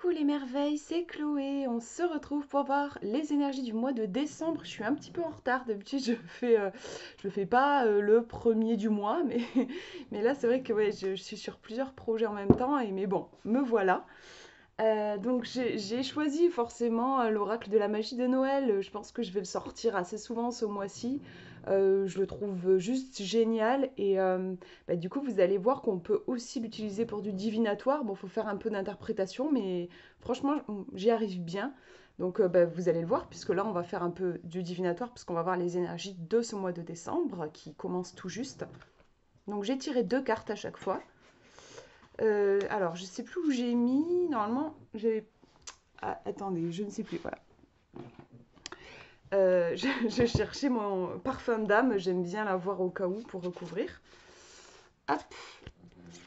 Coucou les merveilles, c'est Chloé. On se retrouve pour voir les énergies du mois de décembre. Je suis un petit peu en retard. D'habitude, je le fais pas le premier du mois, mais, mais là, c'est vrai que ouais, je suis sur plusieurs projets en même temps. Mais bon, me voilà. Donc j'ai choisi forcément l'oracle de la magie de Noël. Je pense que je vais le sortir assez souvent ce mois-ci. Je le trouve juste génial et bah, du coup vous allez voir qu'on peut aussi l'utiliser pour du divinatoire. Bon, faut faire un peu d'interprétation, mais franchement j'y arrive bien. Donc bah, vous allez le voir puisque là on va faire un peu du divinatoire puisqu'on va voir les énergies de ce mois de décembre qui commence tout juste. Donc j'ai tiré 2 cartes à chaque fois. Alors, je sais plus où j'ai mis. Normalement, j'ai. Ah, attendez, je ne sais plus. Voilà. Je cherchais mon parfum d'âme. J'aime bien l'avoir au cas où pour recouvrir. Hop.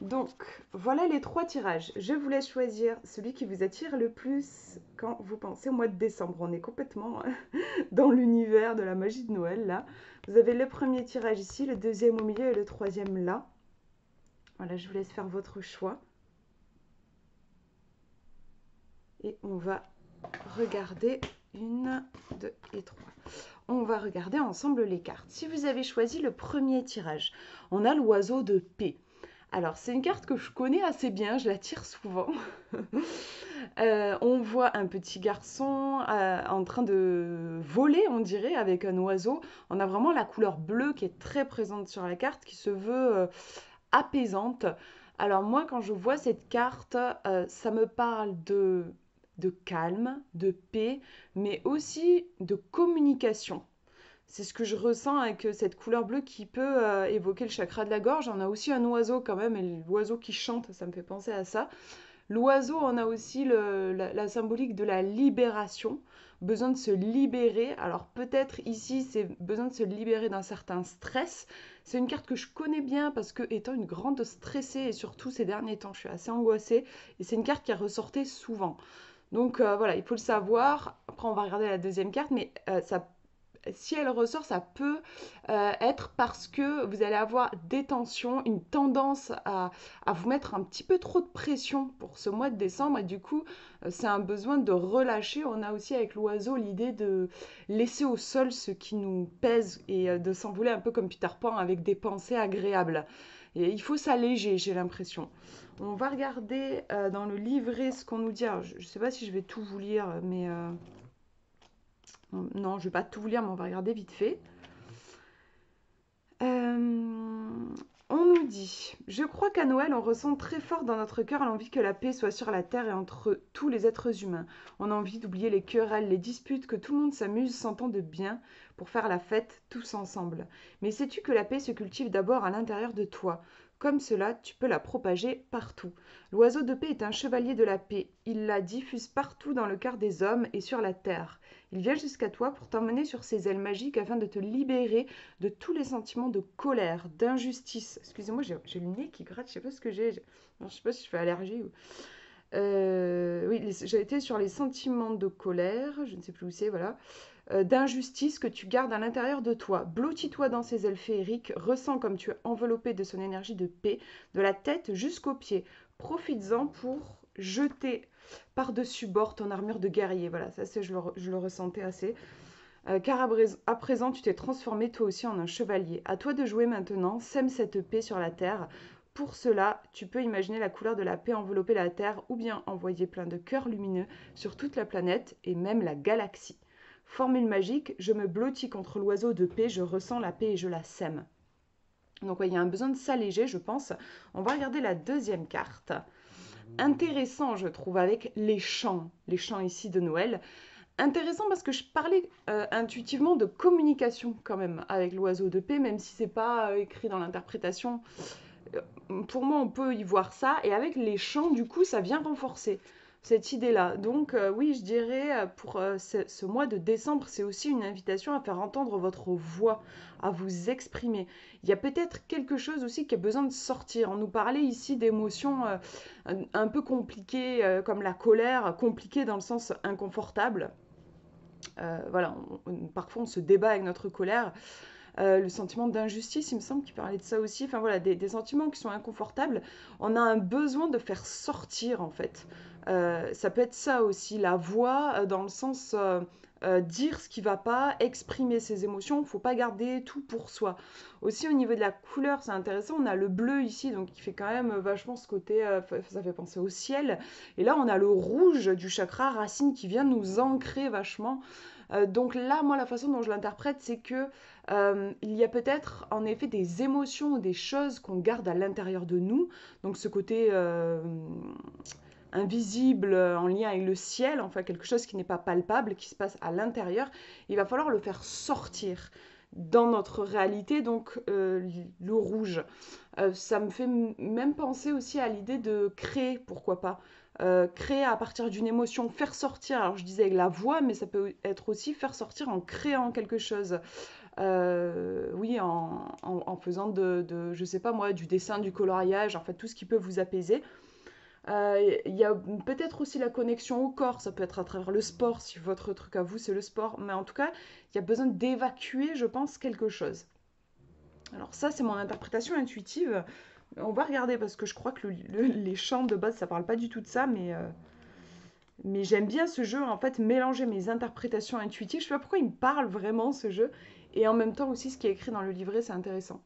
Donc, voilà les 3 tirages. Je vous laisse choisir celui qui vous attire le plus quand vous pensez au mois de décembre. On est complètement dans l'univers de la magie de Noël, là. Vous avez le premier tirage ici, le deuxième au milieu et le troisième là. Voilà, je vous laisse faire votre choix. Et on va regarder 1, 2 et 3. On va regarder ensemble les cartes. Si vous avez choisi le premier tirage, on a l'oiseau de paix. Alors, c'est une carte que je connais assez bien, je la tire souvent. On voit un petit garçon en train de voler, on dirait, avec un oiseau. On a vraiment la couleur bleue qui est très présente sur la carte, qui se veut apaisante. Alors moi, quand je vois cette carte, ça me parle de calme, de paix, mais aussi de communication. C'est ce que je ressens avec cette couleur bleue qui peut évoquer le chakra de la gorge. On a aussi un oiseau quand même, et l'oiseau qui chante, ça me fait penser à ça. L'oiseau, on a aussi la symbolique de la libération, besoin de se libérer. Alors peut-être ici, c'est besoin de se libérer d'un certain stress. C'est une carte que je connais bien parce que étant une grande stressée et surtout ces derniers temps, je suis assez angoissée et c'est une carte qui a ressorti souvent. Donc voilà, il faut le savoir. Après, on va regarder la deuxième carte, mais ça si elle ressort, ça peut être parce que vous allez avoir des tensions, une tendance à vous mettre un petit peu trop de pression pour ce mois de décembre et du coup, c'est un besoin de relâcher. On a aussi avec l'oiseau l'idée de laisser au sol ce qui nous pèse et de s'envoler un peu comme Peter Pan avec des pensées agréables. Et il faut s'alléger, j'ai l'impression. On va regarder dans le livret ce qu'on nous dit. Alors, je ne sais pas si je vais tout vous lire, mais non, je ne vais pas tout vous lire, mais on va regarder vite fait. On nous dit, je crois qu'à Noël, on ressent très fort dans notre cœur l'envie que la paix soit sur la terre et entre tous les êtres humains. On a envie d'oublier les querelles, les disputes, que tout le monde s'amuse, s'entende bien pour faire la fête tous ensemble. Mais sais-tu que la paix se cultive d'abord à l'intérieur de toi? Comme cela, tu peux la propager partout. L'oiseau de paix est un chevalier de la paix. Il la diffuse partout dans le cœur des hommes et sur la terre. Il vient jusqu'à toi pour t'emmener sur ses ailes magiques afin de te libérer de tous les sentiments de colère, d'injustice. Excusez-moi, j'ai le nez qui gratte, je sais pas ce que j'ai. Je sais pas si je fais allergie ou... oui, j'ai été sur les sentiments de colère, je ne sais plus où c'est, voilà. D'injustice que tu gardes à l'intérieur de toi. Blottis-toi dans ses ailes féeriques, ressens comme tu es enveloppé de son énergie de paix, de la tête jusqu'aux pieds. Profites-en pour jeter par-dessus bord ton armure de guerrier. Voilà, ça je le ressentais assez. Car à présent, tu t'es transformé toi aussi en un chevalier. À toi de jouer maintenant, sème cette paix sur la terre. Pour cela, tu peux imaginer la couleur de la paix envelopper la terre ou bien envoyer plein de cœurs lumineux sur toute la planète et même la galaxie. Formule magique, je me blottis contre l'oiseau de paix, je ressens la paix et je la sème. Donc ouais, il y a un besoin de s'alléger, je pense. On va regarder la deuxième carte. Intéressant, je trouve, avec les chants ici de Noël. Intéressant parce que je parlais intuitivement de communication quand même avec l'oiseau de paix, même si c'est pas écrit dans l'interprétation. Pour moi, on peut y voir ça. Et avec les chants, du coup, ça vient renforcer cette idée-là. Donc oui, je dirais pour ce mois de décembre, c'est aussi une invitation à faire entendre votre voix, à vous exprimer. Il y a peut-être quelque chose aussi qui a besoin de sortir. On nous parlait ici d'émotions un peu compliquées, comme la colère, compliquée dans le sens inconfortable. Voilà, parfois on se débat avec notre colère. Le sentiment d'injustice, il me semble qu'il parlait de ça aussi. Enfin voilà, des sentiments qui sont inconfortables. On a un besoin de faire sortir en fait Ça peut être ça aussi, la voix, dans le sens dire ce qui va pas, exprimer ses émotions. Il ne faut pas garder tout pour soi. Aussi, au niveau de la couleur, c'est intéressant. On a le bleu ici, donc qui fait quand même vachement ce côté, ça fait penser au ciel. Et là, on a le rouge du chakra racine qui vient nous ancrer vachement. Donc là, moi, la façon dont je l'interprète, c'est que il y a peut-être en effet des émotions ou des choses qu'on garde à l'intérieur de nous. Donc ce côté invisible en lien avec le ciel, enfin quelque chose qui n'est pas palpable, qui se passe à l'intérieur, il va falloir le faire sortir dans notre réalité, donc le rouge. Ça me fait même penser aussi à l'idée de créer, pourquoi pas. Créer à partir d'une émotion, faire sortir, alors je disais avec la voix, mais ça peut être aussi faire sortir en créant quelque chose. Oui, en faisant je sais pas moi, du dessin, du coloriage, en fait tout ce qui peut vous apaiser. Il y a peut-être aussi la connexion au corps, ça peut être à travers le sport, si votre truc à vous c'est le sport, mais en tout cas, il y a besoin d'évacuer, je pense, quelque chose. Alors ça, c'est mon interprétation intuitive. On va regarder parce que je crois que les chants de base, ça parle pas du tout de ça, mais j'aime bien ce jeu, en fait, mélanger mes interprétations intuitives. Je sais pas pourquoi il me parle vraiment ce jeu, et en même temps aussi ce qui est écrit dans le livret, c'est intéressant.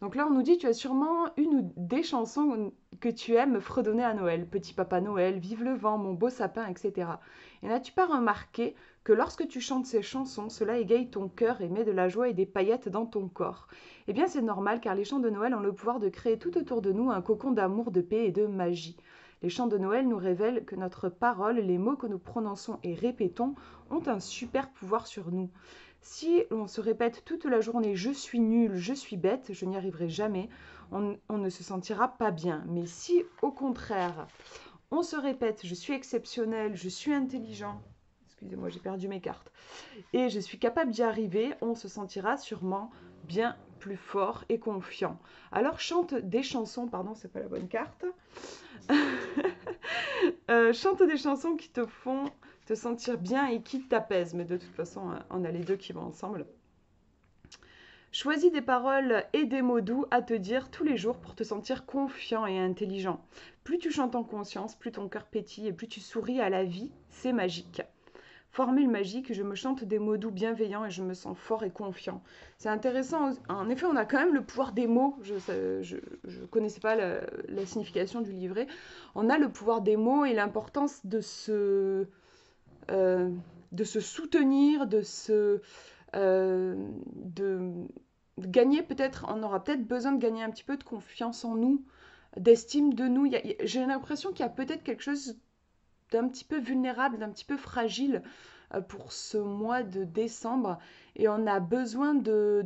Donc là, on nous dit, tu as sûrement une ou des chansons que tu aimes fredonner à Noël. Petit Papa Noël, Vive le vent, Mon beau sapin, etc. Et n'as-tu pas remarqué que lorsque tu chantes ces chansons, cela égaye ton cœur et met de la joie et des paillettes dans ton corps? Eh bien, c'est normal car les chants de Noël ont le pouvoir de créer tout autour de nous un cocon d'amour, de paix et de magie. Les chants de Noël nous révèlent que notre parole, les mots que nous prononçons et répétons, ont un super pouvoir sur nous. Si on se répète toute la journée je suis nul, je suis bête, je n'y arriverai jamais, on ne se sentira pas bien. Mais si au contraire, on se répète je suis exceptionnel, je suis intelligent, excusez-moi j'ai perdu mes cartes, et je suis capable d'y arriver, on se sentira sûrement bien plus fort et confiant. Alors chante des chansons, pardon c'est pas la bonne carte, chante des chansons qui te font te sentir bien et qui t'apaisent. Mais de toute façon, on a les deux qui vont ensemble. Choisis des paroles et des mots doux à te dire tous les jours pour te sentir confiant et intelligent. Plus tu chantes en conscience, plus ton cœur pétille et plus tu souris à la vie, c'est magique. Formule magique, je me chante des mots doux bienveillants et je me sens fort et confiant. C'est intéressant, en effet on a quand même le pouvoir des mots, je ne connaissais pas la signification du livret, on a le pouvoir des mots et l'importance de se soutenir, de gagner peut-être, on aura peut-être besoin de gagner un petit peu de confiance en nous, d'estime de nous. J'ai l'impression qu'il y a peut-être quelque chose d'un petit peu vulnérable, d'un petit peu fragile pour ce mois de décembre. Et on a besoin de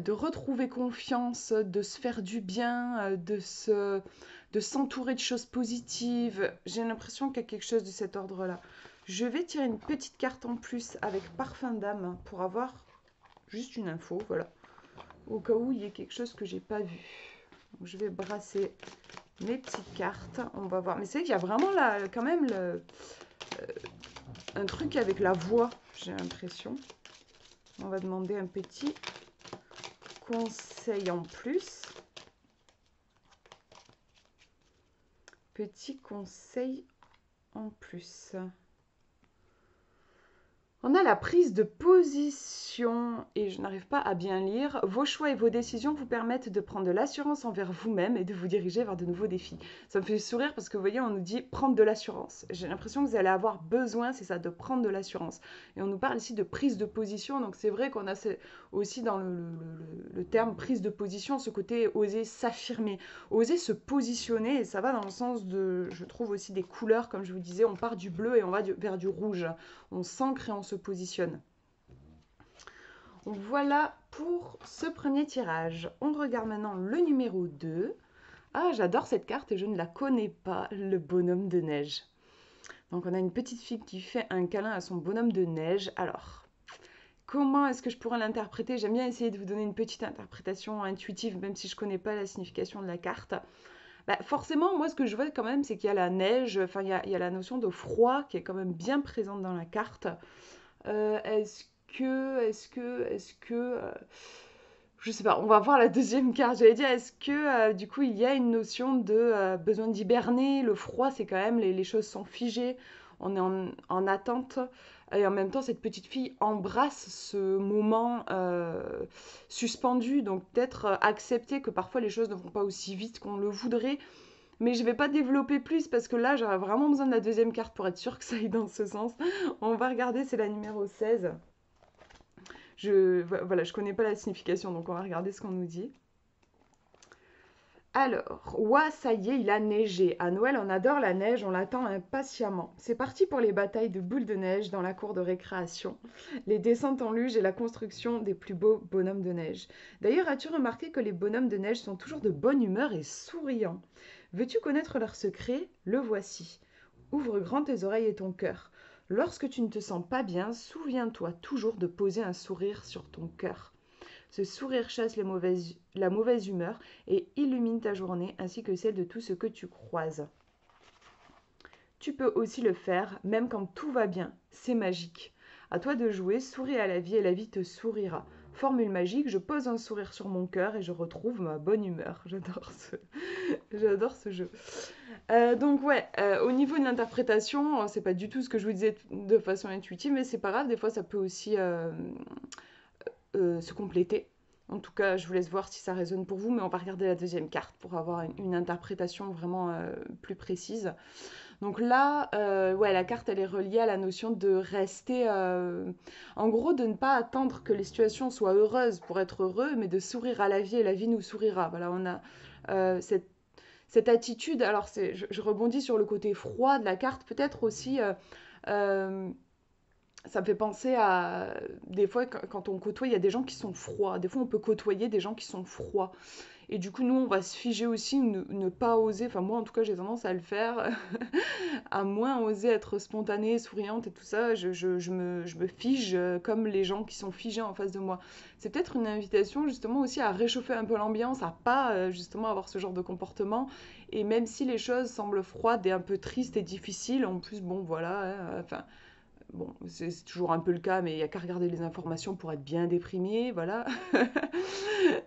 retrouver confiance, de se faire du bien, de s'entourer de choses positives. J'ai l'impression qu'il y a quelque chose de cet ordre-là. Je vais tirer une petite carte en plus avec parfum d'âme pour avoir juste une info, voilà. Au cas où il y ait quelque chose que j'ai pas vu. Donc, je vais brasser mes petites cartes, on va voir. Mais c'est vrai qu'il y a vraiment là, quand même un truc avec la voix, j'ai l'impression. On va demander un petit conseil en plus. Petit conseil en plus. On a la prise de position, et je n'arrive pas à bien lire. Vos choix et vos décisions vous permettent de prendre de l'assurance envers vous-même et de vous diriger vers de nouveaux défis. Ça me fait sourire parce que vous voyez, on nous dit prendre de l'assurance. J'ai l'impression que vous allez avoir besoin, c'est ça, de prendre de l'assurance. Et on nous parle ici de prise de position, donc c'est vrai qu'on a aussi dans le terme prise de position, ce côté oser s'affirmer, oser se positionner, et ça va dans le sens de, je trouve aussi des couleurs, comme je vous disais, on part du bleu et on va vers du rouge. On s'ancre et on se positionne. Voilà pour ce premier tirage. On regarde maintenant le numéro 2. Ah, j'adore cette carte et je ne la connais pas, le bonhomme de neige. Donc on a une petite fille qui fait un câlin à son bonhomme de neige. Alors, comment est-ce que je pourrais l'interpréter? J'aime bien essayer de vous donner une petite interprétation intuitive, même si je ne connais pas la signification de la carte. Bah, forcément, moi, ce que je vois quand même, c'est qu'il y a la neige, enfin, il y a la notion de froid qui est quand même bien présente dans la carte. Est-ce que Je sais pas, on va voir la deuxième carte. J'allais dire, est-ce que du coup il y a une notion de besoin d'hiberner? Le froid, c'est quand même, les choses sont figées, on est en attente. Et en même temps, cette petite fille embrasse ce moment suspendu. Donc peut-être accepter que parfois les choses ne vont pas aussi vite qu'on le voudrait. Mais je vais pas développer plus parce que là, j'aurais vraiment besoin de la deuxième carte pour être sûre que ça aille dans ce sens. On va regarder, c'est la numéro 16. Voilà, je connais pas la signification, donc on va regarder ce qu'on nous dit. Alors, ouah, ça y est, il a neigé. À Noël, on adore la neige, on l'attend impatiemment. C'est parti pour les batailles de boules de neige dans la cour de récréation, les descentes en luge et la construction des plus beaux bonhommes de neige. D'ailleurs, as-tu remarqué que les bonhommes de neige sont toujours de bonne humeur et souriants? Veux-tu connaître leur secret? Le voici. Ouvre grand tes oreilles et ton cœur. Lorsque tu ne te sens pas bien, souviens-toi toujours de poser un sourire sur ton cœur. Ce sourire chasse la mauvaise humeur et illumine ta journée ainsi que celle de tout ce que tu croises. Tu peux aussi le faire même quand tout va bien. C'est magique. À toi de jouer, souris à la vie et la vie te sourira. Formule magique, je pose un sourire sur mon cœur et je retrouve ma bonne humeur. J'adore ce jeu. Donc ouais, au niveau de l'interprétation, c'est pas du tout ce que je vous disais de façon intuitive, mais c'est pas grave, des fois ça peut aussi se compléter. En tout cas, je vous laisse voir si ça résonne pour vous, mais on va regarder la deuxième carte pour avoir une interprétation vraiment plus précise. Donc là, ouais, la carte, elle est reliée à la notion de rester, en gros, de ne pas attendre que les situations soient heureuses pour être heureux, mais de sourire à la vie et la vie nous sourira. Voilà, on a cette attitude. Alors, je rebondis sur le côté froid de la carte, peut-être aussi. Euh, Ça me fait penser à des fois quand on côtoie, il y a des gens qui sont froids. Des fois, on peut côtoyer des gens qui sont froids. Et du coup, nous, on va se figer aussi, ne pas oser. Enfin, moi, en tout cas, j'ai tendance à le faire, à moins oser être spontanée, souriante et tout ça. Je me fige comme les gens qui sont figés en face de moi. C'est peut-être une invitation justement aussi à réchauffer un peu l'ambiance, à pas justement avoir ce genre de comportement. Et même si les choses semblent froides et un peu tristes et difficiles, en plus, bon, voilà, hein, enfin. Bon, c'est toujours un peu le cas, mais il n'y a qu'à regarder les informations pour être bien déprimé, voilà.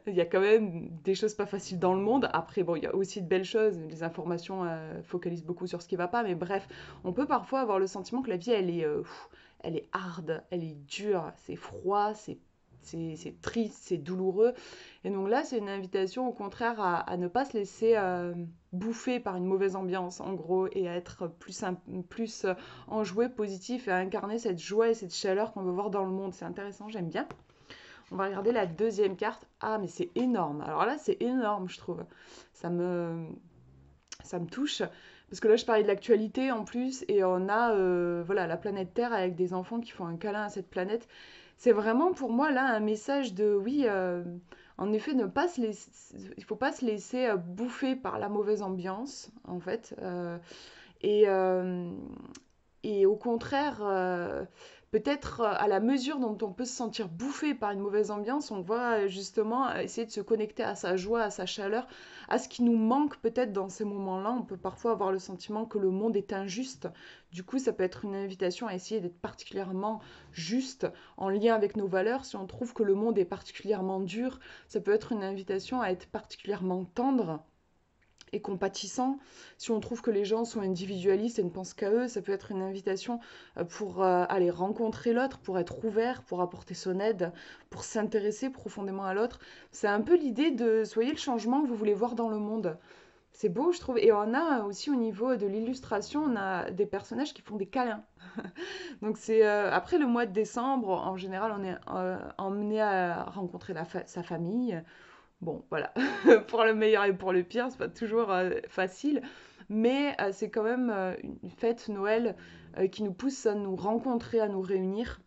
Il y a quand même des choses pas faciles dans le monde. Après, bon, il y a aussi de belles choses. Les informations focalisent beaucoup sur ce qui va pas, mais bref, on peut parfois avoir le sentiment que la vie, elle est hard, elle est dure, c'est froid, c'est triste, c'est douloureux. Et donc là, c'est une invitation au contraire à ne pas se laisser bouffer par une mauvaise ambiance, en gros, et à être plus enjoué, positif et à incarner cette joie et cette chaleur qu'on veut voir dans le monde. C'est intéressant, j'aime bien. On va regarder la deuxième carte. Ah, mais c'est énorme. Alors là, c'est énorme, je trouve. Ça me, ça me touche. Parce que là, je parlais de l'actualité en plus, et on a voilà, la planète Terre avec des enfants qui font un câlin à cette planète. C'est vraiment pour moi là un message de oui, en effet, ne pas se laisser, il faut pas se laisser bouffer par la mauvaise ambiance, en fait. Et, euh, et au contraire, peut-être à la mesure dont on peut se sentir bouffé par une mauvaise ambiance, on va justement essayer de se connecter à sa joie, à sa chaleur, à ce qui nous manque peut-être dans ces moments-là. On peut parfois avoir le sentiment que le monde est injuste. Du coup, ça peut être une invitation à essayer d'être particulièrement juste en lien avec nos valeurs. Si on trouve que le monde est particulièrement dur, ça peut être une invitation à être particulièrement tendre et compatissant. Si on trouve que les gens sont individualistes et ne pensent qu'à eux, ça peut être une invitation pour aller rencontrer l'autre, pour être ouvert, pour apporter son aide, pour s'intéresser profondément à l'autre. C'est un peu l'idée de soyez le changement que vous voulez voir dans le monde. C'est beau, je trouve. Et on a aussi au niveau de l'illustration, on a des personnages qui font des câlins. Donc c'est après le mois de décembre, en général, on est emmené à rencontrer sa famille. Bon, voilà, pour le meilleur et pour le pire, c'est pas toujours facile, mais c'est quand même une fête Noël qui nous pousse à nous rencontrer, à nous réunir.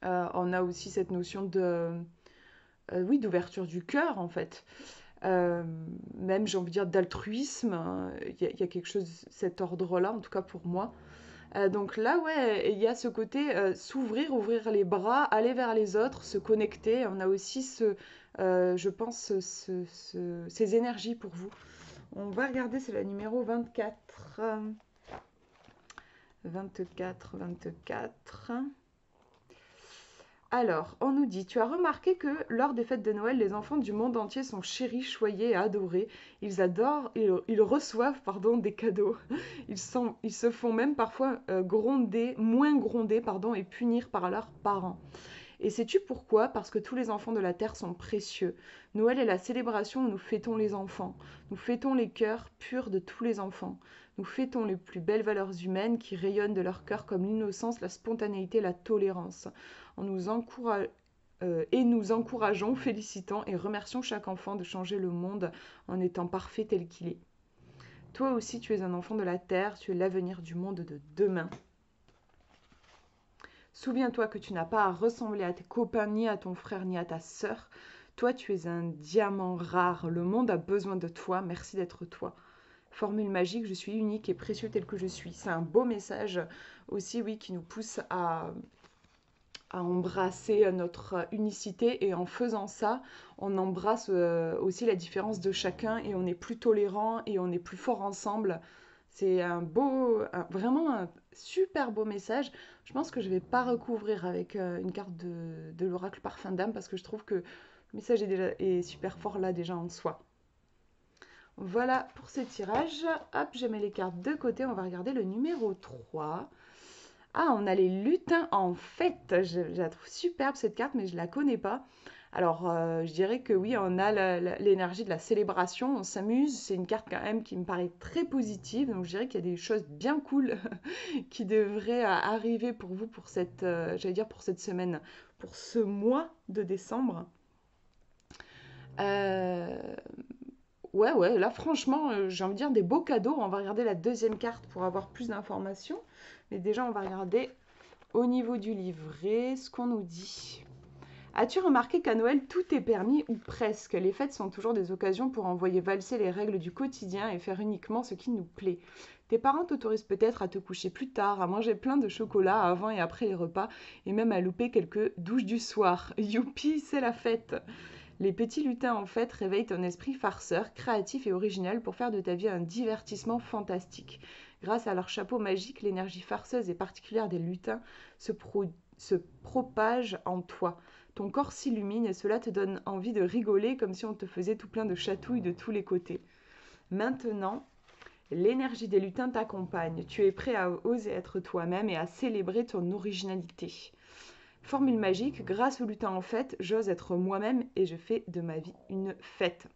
On a aussi cette notion oui, d'ouverture du cœur en fait. Euh, Même, j'ai envie de dire, d'altruisme. Il y a quelque chose de cet ordre-là, en tout cas pour moi. Donc là, ouais, il y a ce côté s'ouvrir, ouvrir les bras, aller vers les autres, se connecter. On a aussi je pense, ces énergies pour vous. On va regarder, c'est la numéro 24. 24. Alors, on nous dit, tu as remarqué que lors des fêtes de Noël, les enfants du monde entier sont chéris, choyés et adorés. Ils reçoivent, pardon, des cadeaux. Ils se font même parfois moins gronder, pardon, et punir par leurs parents. Et sais-tu pourquoi? Parce que tous les enfants de la terre sont précieux. Noël est la célébration où nous fêtons les enfants. Nous fêtons les cœurs purs de tous les enfants. Nous fêtons les plus belles valeurs humaines qui rayonnent de leur cœur comme l'innocence, la spontanéité, la tolérance. Nous encourageons, félicitons et remercions chaque enfant de changer le monde en étant parfait tel qu'il est. Toi aussi, tu es un enfant de la terre, tu es l'avenir du monde de demain. Souviens-toi que tu n'as pas à ressembler à tes copains, ni à ton frère, ni à ta sœur. Toi, tu es un diamant rare. Le monde a besoin de toi. Merci d'être toi. Formule magique, je suis unique et précieux tel que je suis. C'est un beau message aussi, oui, qui nous pousse à embrasser notre unicité. Et en faisant ça, on embrasse aussi la différence de chacun et on est plus tolérant et on est plus fort ensemble. C'est vraiment un super beau message. Je pense que je ne vais pas recouvrir avec une carte de l'oracle Parfum d'âme parce que je trouve que le message est super fort là déjà en soi. Voilà pour ce tirage. Hop, je mets les cartes de côté. On va regarder le numéro 3. Ah, on a les lutins en fête. Je la trouve superbe cette carte, mais je ne la connais pas. Alors, je dirais que oui, on a l'énergie de la célébration, on s'amuse. C'est une carte quand même qui me paraît très positive. Donc, je dirais qu'il y a des choses bien cool qui devraient arriver pour vous pour pour cette semaine, pour ce mois de décembre. Ouais, là franchement, j'ai envie de dire des beaux cadeaux. On va regarder la deuxième carte pour avoir plus d'informations. Mais déjà, on va regarder au niveau du livret ce qu'on nous dit. As-tu remarqué qu'à Noël, tout est permis ou presque? Les fêtes sont toujours des occasions pour envoyer valser les règles du quotidien et faire uniquement ce qui nous plaît. Tes parents t'autorisent peut-être à te coucher plus tard, à manger plein de chocolat avant et après les repas, et même à louper quelques douches du soir. Youpi, c'est la fête! Les petits lutins en fête réveillent ton esprit farceur, créatif et original pour faire de ta vie un divertissement fantastique. Grâce à leur chapeau magique, l'énergie farceuse et particulière des lutins se propage en toi. Ton corps s'illumine et cela te donne envie de rigoler comme si on te faisait tout plein de chatouilles de tous les côtés. Maintenant, l'énergie des lutins t'accompagne. Tu es prêt à oser être toi-même et à célébrer ton originalité. Formule magique, grâce au lutin en fête, j'ose être moi-même et je fais de ma vie une fête.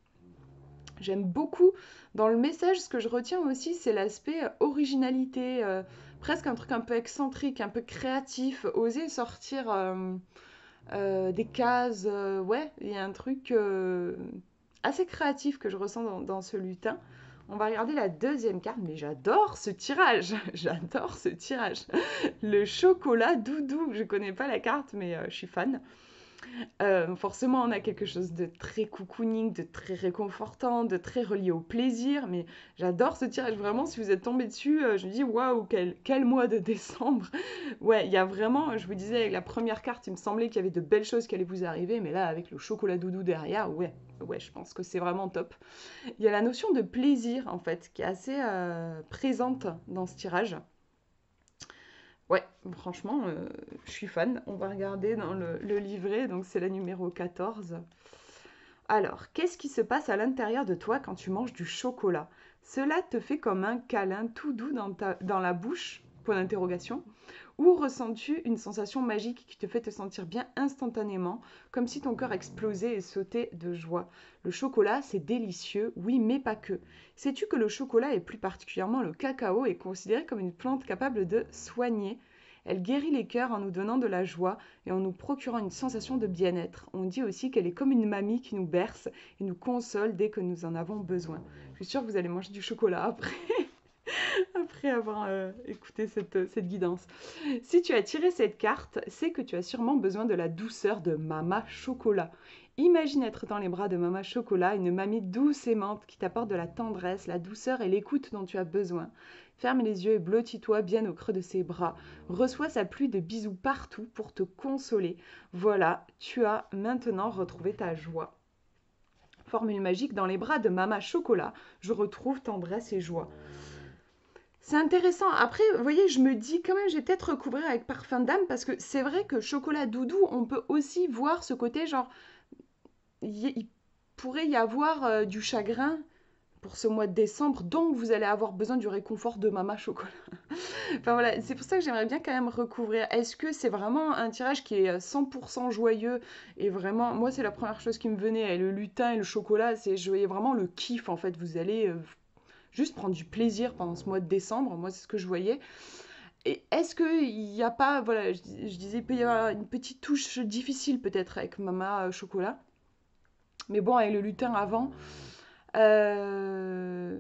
J'aime beaucoup dans le message, ce que je retiens aussi, c'est l'aspect originalité, presque un truc un peu excentrique, un peu créatif, oser sortir des cases. Ouais, il y a un truc assez créatif que je ressens dans ce lutin. On va regarder la deuxième carte, mais j'adore ce tirage. J'adore ce tirage. Le chocolat doudou. Je connais pas la carte, mais je suis fan. Forcément, on a quelque chose de très cocooning, de très réconfortant, de très relié au plaisir. Mais j'adore ce tirage. Vraiment, si vous êtes tombé dessus, je me dis waouh, quel mois de décembre. Ouais, il y a vraiment, je vous disais, avec la première carte, il me semblait qu'il y avait de belles choses qui allaient vous arriver. Mais là, avec le chocolat doudou derrière, ouais, je pense que c'est vraiment top. Il y a la notion de plaisir, en fait, qui est assez présente dans ce tirage. Ouais, franchement, je suis fan. On va regarder dans le livret, donc c'est la numéro 14. Alors, qu'est-ce qui se passe à l'intérieur de toi quand tu manges du chocolat? Cela te fait comme un câlin tout doux dans la bouche? Point d'interrogation. Ou ressens-tu une sensation magique qui te fait te sentir bien instantanément, comme si ton cœur explosait et sautait de joie? Le chocolat, c'est délicieux, oui, mais pas que. Sais-tu que le chocolat, et plus particulièrement le cacao, est considéré comme une plante capable de soigner? Elle guérit les cœurs en nous donnant de la joie et en nous procurant une sensation de bien-être. On dit aussi qu'elle est comme une mamie qui nous berce et nous console dès que nous en avons besoin. Je suis sûre que vous allez manger du chocolat après. Après avoir écouté cette guidance. Si tu as tiré cette carte, c'est que tu as sûrement besoin de la douceur de Mama Chocolat. Imagine être dans les bras de Mama Chocolat, une mamie douce aimante qui t'apporte de la tendresse, la douceur et l'écoute dont tu as besoin. Ferme les yeux et blottis-toi bien au creux de ses bras. Reçois sa pluie de bisous partout pour te consoler. Voilà, tu as maintenant retrouvé ta joie. Formule magique, dans les bras de Mama Chocolat, je retrouve tendresse et joie. C'est intéressant. Après, vous voyez, je me dis quand même, je vais peut-être recouvrir avec parfum d'âme parce que c'est vrai que chocolat doudou, on peut aussi voir ce côté genre, il pourrait y avoir du chagrin pour ce mois de décembre, donc vous allez avoir besoin du réconfort de Mama Chocolat. Enfin voilà, c'est pour ça que j'aimerais bien quand même recouvrir. Est-ce que c'est vraiment un tirage qui est 100% joyeux et vraiment, moi c'est la première chose qui me venait, et le lutin et le chocolat, c'est je voyais vraiment le kiff en fait. Vous allez juste prendre du plaisir pendant ce mois de décembre. Moi c'est ce que je voyais. Et est-ce qu'il n'y a pas, voilà, je disais, il peut y avoir une petite touche difficile peut-être avec Mama Chocolat. Mais bon, avec le lutin avant. Euh,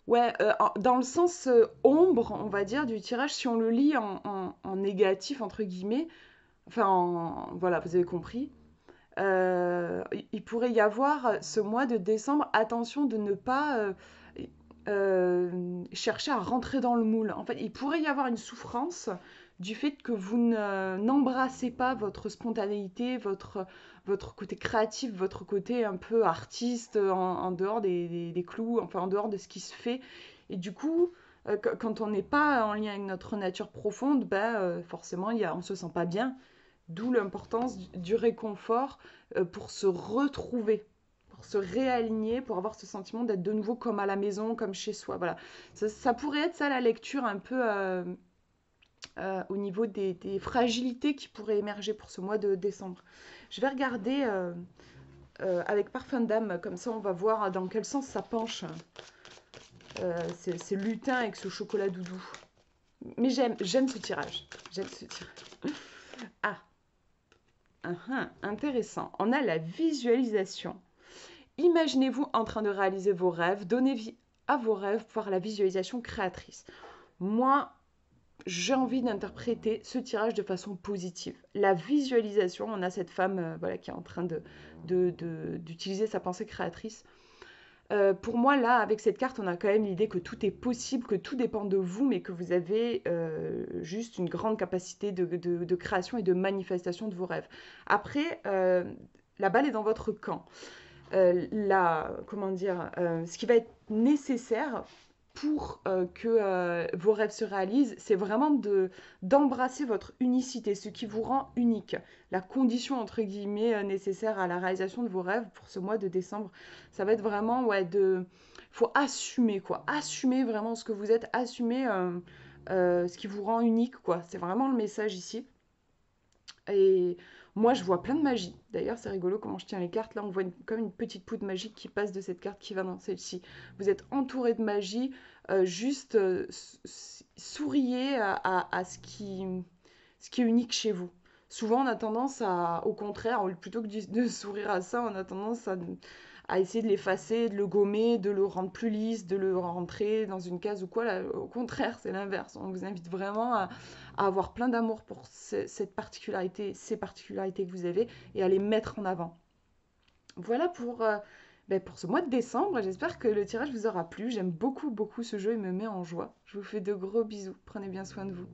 Ouais, dans le sens ombre, on va dire, du tirage, si on le lit en négatif, entre guillemets, enfin, voilà, vous avez compris, il pourrait y avoir ce mois de décembre, attention de ne pas chercher à rentrer dans le moule. En fait, il pourrait y avoir une souffrance du fait que vous n'embrassez pas votre spontanéité, votre côté créatif, votre côté un peu artiste en dehors des clous, enfin en dehors de ce qui se fait. Et du coup, quand on n'est pas en lien avec notre nature profonde, forcément, on se sent pas bien. D'où l'importance du réconfort pour se retrouver, pour se réaligner, pour avoir ce sentiment d'être de nouveau comme à la maison, comme chez soi. Voilà. Ça pourrait être ça la lecture un peu au niveau des fragilités qui pourraient émerger pour ce mois de décembre. Je vais regarder avec Parfum d'âme, comme ça on va voir dans quel sens ça penche. C'est lutin avec ce chocolat doudou. Mais j'aime ce tirage. J'aime ce tirage. Ah, intéressant. On a la visualisation. Imaginez-vous en train de réaliser vos rêves. Donnez vie à vos rêves par la visualisation créatrice. Moi, j'ai envie d'interpréter ce tirage de façon positive. La visualisation, on a cette femme voilà, qui est en train d'utiliser sa pensée créatrice. Pour moi, là, avec cette carte, on a quand même l'idée que tout est possible, que tout dépend de vous, mais que vous avez juste une grande capacité de création et de manifestation de vos rêves. Après, la balle est dans votre camp. Comment dire, ce qui va être nécessaire pour que vos rêves se réalisent, c'est vraiment d'embrasser votre unicité, ce qui vous rend unique. La condition, entre guillemets, nécessaire à la réalisation de vos rêves pour ce mois de décembre, ça va être vraiment, ouais, faut assumer, quoi. Assumer vraiment ce que vous êtes, assumer ce qui vous rend unique, quoi. C'est vraiment le message ici. Et moi, je vois plein de magie. D'ailleurs, c'est rigolo comment je tiens les cartes. Là, on voit comme une petite poudre magique qui passe de cette carte qui va dans celle-ci. Vous êtes entouré de magie. Juste souriez à ce qui est unique chez vous. Souvent, on a tendance à, au contraire, plutôt que de sourire à ça, on a tendance à essayer de l'effacer, de le gommer, de le rendre plus lisse, de le rentrer dans une case ou quoi. Là, au contraire, c'est l'inverse. On vous invite vraiment à avoir plein d'amour pour cette particularité, ces particularités que vous avez et à les mettre en avant. Voilà pour ce mois de décembre. J'espère que le tirage vous aura plu. J'aime beaucoup, beaucoup ce jeu et me met en joie. Je vous fais de gros bisous. Prenez bien soin de vous.